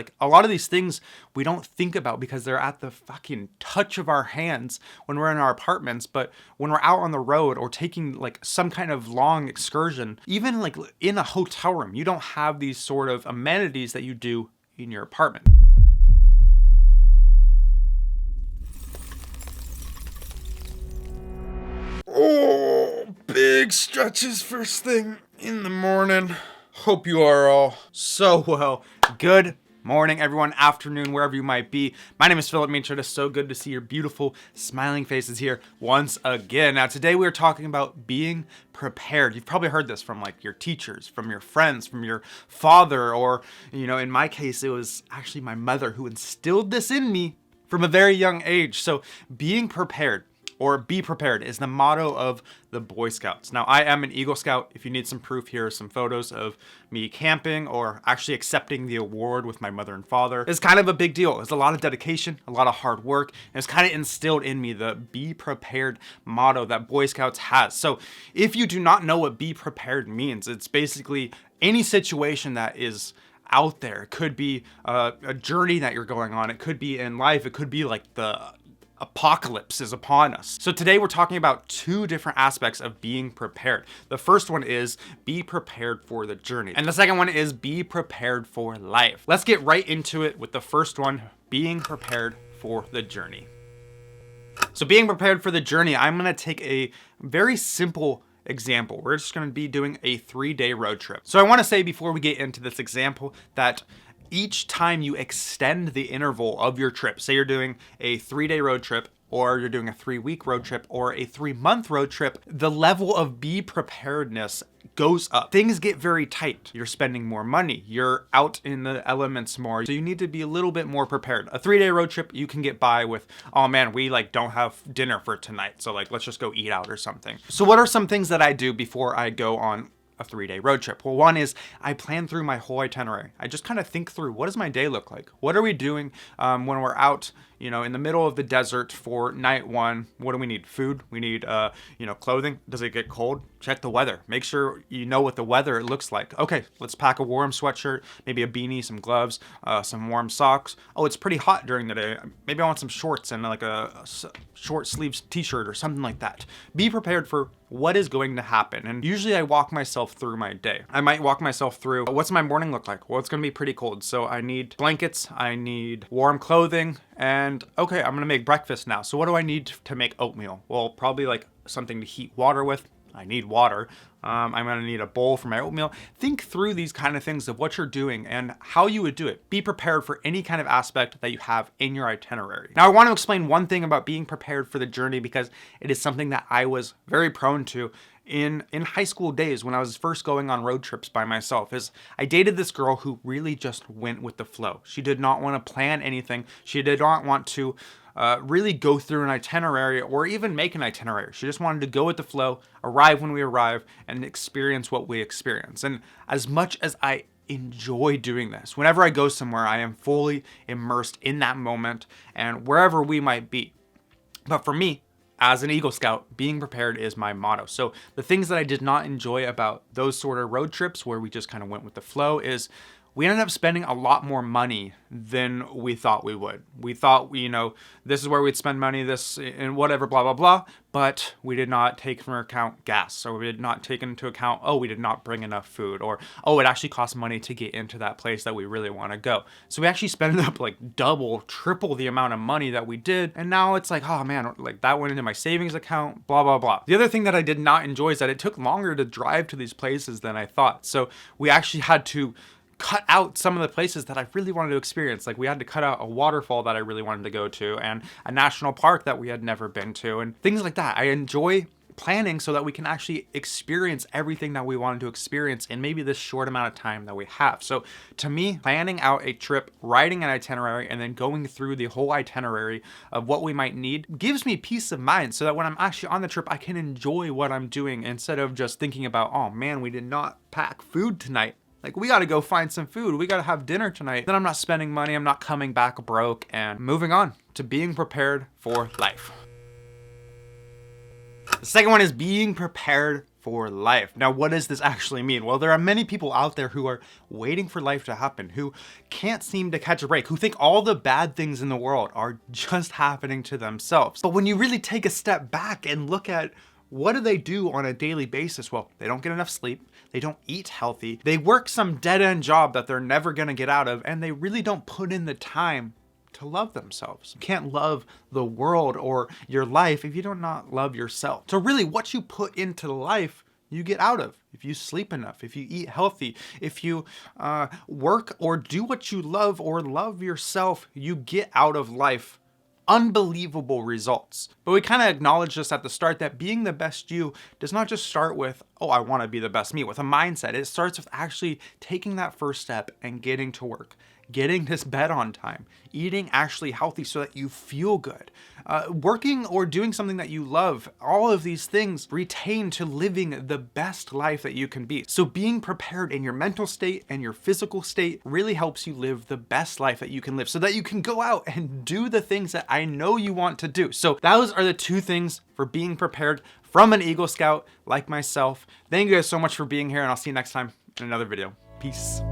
Like a lot of these things we don't think about because they're at the fucking touch of our hands when we're in our apartments. But when we're out on the road or taking like some kind of long excursion, even like in a hotel room, you don't have these sort of amenities that you do in your apartment. Oh, big stretches first thing in the morning. Hope you are all so well. Good morning, everyone, afternoon, wherever you might be. My name is Micha. It's so good to see your beautiful smiling faces here once again. Now, today we're talking about being prepared. You've probably heard this from like your teachers, from your friends, from your father, or, you know, in my case, it was actually my mother who instilled this in me from a very young age. So being prepared, or be prepared, is the motto of the Boy Scouts. Now, I am an Eagle Scout. If you need some proof, here are some photos of me camping or actually accepting the award with my mother and father. It's kind of a big deal. It's a lot of dedication, a lot of hard work, and it's kind of instilled in me the be prepared motto that Boy Scouts has. So if you do not know what be prepared means, it's basically any situation that is out there. It could be a journey that you're going on. It could be in life. It could be like the apocalypse is upon us. So today we're talking about two different aspects of being prepared. The first one is be prepared for the journey. And the second one is be prepared for life. Let's get right into it with the first one, being prepared for the journey. So being prepared for the journey, I'm gonna take a very simple example. We're just gonna be doing a 3-day road trip. So I wanna say before we get into this example that each time you extend the interval of your trip, say you're doing a 3-day road trip, or you're doing a 3-week road trip, or a 3-month road trip, the level of be preparedness goes up. Things get very tight. You're spending more money. You're out in the elements more. So you need to be a little bit more prepared. A 3-day road trip, you can get by with, oh man, we like don't have dinner for tonight. So like, let's just go eat out or something. So what are some things that I do before I go on a 3-day road trip? Well, one is I plan through my whole itinerary. I just kind of think through, what does my day look like? What are we doing when we're out, you know, in the middle of the desert for night one? What do we need? Food. We need, you know, clothing. Does it get cold? Check the weather. Make sure you know what the weather looks like. Okay, let's pack a warm sweatshirt, maybe a beanie, some gloves, some warm socks. Oh, it's pretty hot during the day. Maybe I want some shorts and like a short sleeves t-shirt or something like that. Be prepared for what is going to happen. And usually I walk myself through my day. I might walk myself through, what's my morning look like? Well, it's gonna be pretty cold. So I need blankets, I need warm clothing, and okay, I'm gonna make breakfast now. So what do I need to make oatmeal? Well, probably like something to heat water with. I need water. I'm gonna need a bowl for my oatmeal. Think through these kind of things of what you're doing and how you would do it. Be prepared for any kind of aspect that you have in your itinerary. Now, I want to explain one thing about being prepared for the journey because it is something that I was very prone to in high school days when I was first going on road trips by myself. Is I dated this girl who really just went with the flow. She did not want to plan anything. She did not want to really go through an itinerary or even make an itinerary. She just wanted to go with the flow, arrive when we arrive, and experience what we experience. And as much as I enjoy doing this, whenever I go somewhere, I am fully immersed in that moment and wherever we might be. But for me, as an Eagle Scout, being prepared is my motto. So the things that I did not enjoy about those sort of road trips where we just kind of went with the flow is we ended up spending a lot more money than we thought we would. We thought, you know, this is where we'd spend money, this and whatever, blah, blah, blah. But we did not take into account gas, or we did not take into account, oh, we did not bring enough food, or, oh, it actually costs money to get into that place that we really want to go. So we actually spent up like double, triple the amount of money that we did. And now it's like, oh man, like that went into my savings account, blah, blah, blah. The other thing that I did not enjoy is that it took longer to drive to these places than I thought. So we actually had to cut out some of the places that I really wanted to experience. Like we had to cut out a waterfall that I really wanted to go to and a national park that we had never been to and things like that. I enjoy planning so that we can actually experience everything that we wanted to experience in maybe this short amount of time that we have. So to me, planning out a trip, writing an itinerary, and then going through the whole itinerary of what we might need gives me peace of mind so that when I'm actually on the trip, I can enjoy what I'm doing instead of just thinking about, oh man, we did not pack food tonight. Like, we gotta go find some food. We gotta have dinner tonight. Then I'm not spending money. I'm not coming back broke and moving on to being prepared for life. The second one is being prepared for life. Now, what does this actually mean? Well, there are many people out there who are waiting for life to happen, who can't seem to catch a break, who think all the bad things in the world are just happening to themselves. But when you really take a step back and look at what do they do on a daily basis? Well, they don't get enough sleep, they don't eat healthy, they work some dead-end job that they're never gonna get out of, and they really don't put in the time to love themselves. You can't love the world or your life if you do not love yourself. So really, what you put into life, you get out of. If you sleep enough, if you eat healthy, if you work or do what you love or love yourself, you get out of life unbelievable results. But we kind of acknowledged this at the start that being the best you does not just start with, oh, I want to be the best me, with a mindset. It starts with actually taking that first step and getting to work, getting this bed on time, eating actually healthy so that you feel good, working or doing something that you love. All of these things retain to living the best life that you can be. So being prepared in your mental state and your physical state really helps you live the best life that you can live so that you can go out and do the things that I know you want to do. So those are the two things for being prepared from an Eagle Scout like myself. Thank you guys so much for being here, and I'll see you next time in another video. Peace.